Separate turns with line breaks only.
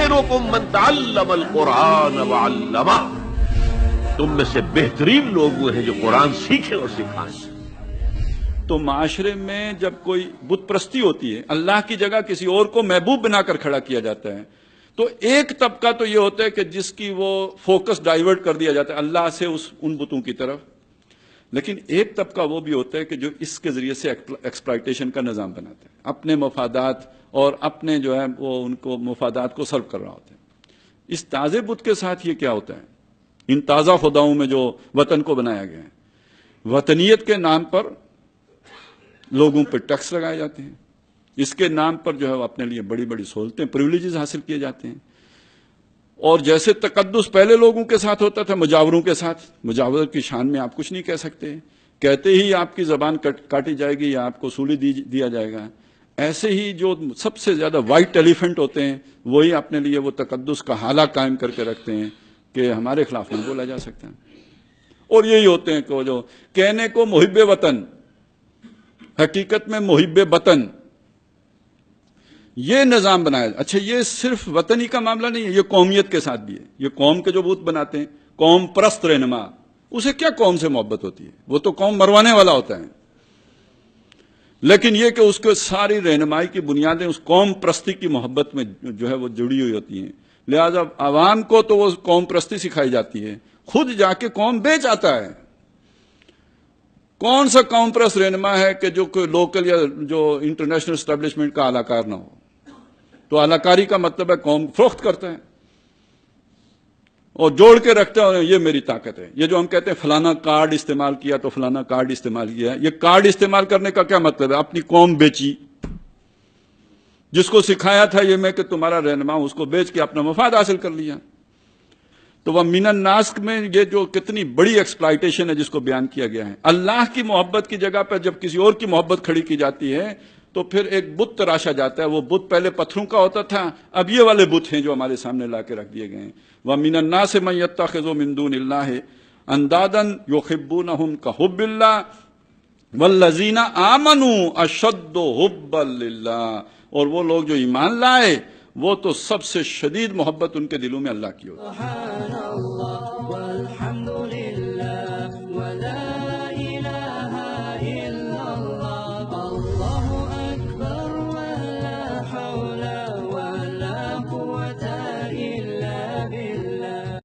خیرکم من تعلم القرآن وعلمہ، تم میں سے بہترین لوگ وہ ہیں جو قرآن سیکھیں اور سکھائیں۔
تو معاشرے میں جب کوئی بت پرستی ہوتی ہے، اللہ کی جگہ کسی اور کو محبوب بنا کر کھڑا کیا جاتا ہے، تو ایک طبقہ تو یہ ہوتا ہے کہ جس کی وہ فوکس ڈائیورٹ کر دیا جاتا ہے اللہ سے ان بتوں کی طرف، لیکن ایک طبقہ وہ بھی ہوتا ہے کہ جو اس کے ذریعے سے ایکسپلائٹیشن کا نظام بناتا ہے، اپنے مفادات اور اپنے جو ہے وہ ان کو مفادات کو سرو کر رہا ہوتا ہے۔ اس تازے بت کے ساتھ یہ کیا ہوتا ہے؟ ان تازہ خداؤں میں جو وطن کو بنایا گیا ہے، وطنیت کے نام پر لوگوں پہ ٹیکس لگائے جاتے ہیں، اس کے نام پر جو ہے وہ اپنے لیے بڑی بڑی سہولتیں، پریولیجز حاصل کیے جاتے ہیں، اور جیسے تقدس پہلے لوگوں کے ساتھ ہوتا تھا مجاوروں کے ساتھ، مجاور کی شان میں آپ کچھ نہیں کہہ سکتے، کہتے ہی آپ کی زبان کاٹی جائے گی یا آپ کو سولی دیا جائے گا، ایسے ہی جو سب سے زیادہ وائٹ ایلیفنٹ ہوتے ہیں وہی اپنے لیے وہ تقدس کا حالہ قائم کر کے رکھتے ہیں کہ ہمارے خلاف نہیں بولا جا سکتا، اور یہی ہوتے ہیں کہ جو کہنے کو محب وطن، حقیقت میں محب وطن، یہ نظام بنایا۔ اچھا، یہ صرف وطنی کا معاملہ نہیں ہے، یہ قومیت کے ساتھ بھی ہے۔ یہ قوم کے جو بت بناتے ہیں، قوم پرست رہنما، اسے کیا قوم سے محبت ہوتی ہے؟ وہ تو قوم مروانے والا ہوتا ہے، لیکن یہ کہ اس کو ساری رہنمائی کی بنیادیں اس قوم پرستی کی محبت میں جو ہے وہ جڑی ہوئی ہوتی ہیں، لہذا عوام کو تو وہ قوم پرستی سکھائی جاتی ہے، خود جا کے قوم بیچ آتا ہے۔ کون سا قوم پرست رہنما ہے کہ جو کوئی لوکل یا جو انٹرنیشنل اسٹیبلشمنٹ کا اعلی کار نہ ہو؟ تو اعلی کاری کا مطلب ہے قوم فروخت کرتا ہے اور جوڑ کے رکھتا ہے، اور یہ میری طاقت ہے۔ یہ جو ہم کہتے ہیں فلانا کارڈ استعمال کیا تو فلانا کارڈ استعمال کیا، یہ کارڈ استعمال کرنے کا کیا مطلب ہے؟ اپنی قوم بیچی، جس کو سکھایا تھا یہ میں کہ تمہارا رہنما، اس کو بیچ کے اپنا مفاد حاصل کر لیا۔ تو وہ من الناس میں یہ جو کتنی بڑی ایکسپلائٹیشن ہے جس کو بیان کیا گیا ہے۔ اللہ کی محبت کی جگہ پر جب کسی اور کی محبت کھڑی کی جاتی ہے تو پھر ایک بت تراشا جاتا ہے۔ وہ بت پہلے پتھروں کا ہوتا تھا، اب یہ والے بت ہیں جو ہمارے سامنے لا کے رکھ دیے گئے ہیں۔ وَمِنَ النَّاسِ مَن يَتَّخِذُ مِن دُونِ اللَّهِ أَندَادًا يُحِبُّونَهُمْ كَحُبِّ اللَّهِ وَالَّذِينَ آمَنُوا أَشَدُّ حُبًّا لِلَّهِ، اور وہ لوگ جو ایمان لائے وہ تو سب سے شدید محبت ان کے دلوں میں اللہ کی ہوتی ہے۔